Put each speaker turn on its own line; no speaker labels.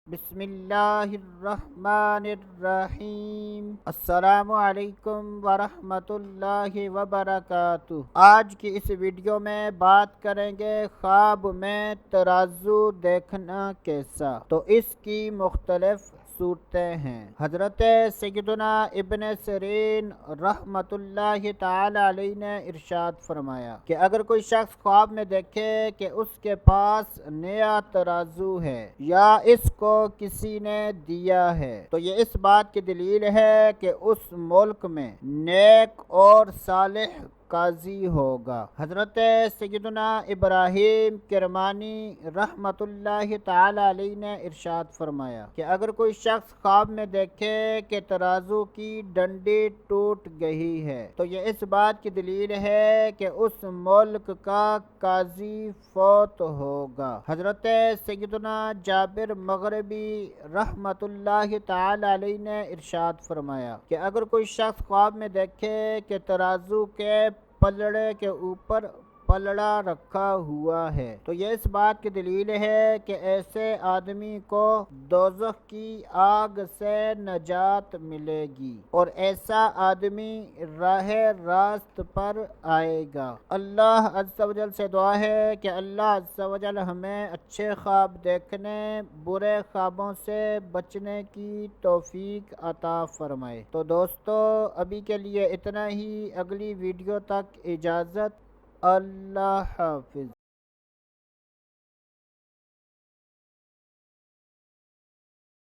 بسم اللہ الرحمن الرحیم۔ السلام علیکم ورحمۃ اللہ وبرکاتہ۔ آج کی اس ویڈیو میں بات کریں گے خواب میں ترازو دیکھنا کیسا۔ تو اس کی مختلف صورتیں ہیں۔ حضرت سیدنا ابن سیرین رحمۃ اللہ تعالی علیہ نے ارشاد فرمایا کہ اگر کوئی شخص خواب میں دیکھے کہ اس کے پاس نیا ترازو ہے یا اس کو کسی نے دیا ہے تو یہ اس بات کی دلیل ہے کہ اس ملک میں نیک اور صالح قاضی ہوگا۔ حضرت سیدنا ابراہیم کرمانی رحمت اللہ تعالی علیہ نے ارشاد فرمایا کہ اگر کوئی شخص خواب میں دیکھے کہ ترازو کی ڈنڈی ٹوٹ گئی ہے تو یہ اس بات کی دلیل ہے کہ اس ملک کا قاضی فوت ہوگا۔ حضرت سیدنا جابر مغربی رحمت اللہ تعالی علیہ نے ارشاد فرمایا کہ اگر کوئی شخص خواب میں دیکھے کہ ترازو کے پلڑے کے اوپر پلڑا رکھا ہوا ہے تو یہ اس بات کی دلیل ہے کہ ایسے آدمی کو دوزخ کی آگ سے نجات ملے گی اور ایسا آدمی راہ راست پر آئے گا۔ اللہ عز و جل سے دعا ہے کہ اللہ عز و جل ہمیں اچھے خواب دیکھنے، برے خوابوں سے بچنے کی توفیق عطا فرمائے۔ تو دوستو ابھی کے لیے اتنا ہی، اگلی ویڈیو تک اجازت۔ اللہ حافظ۔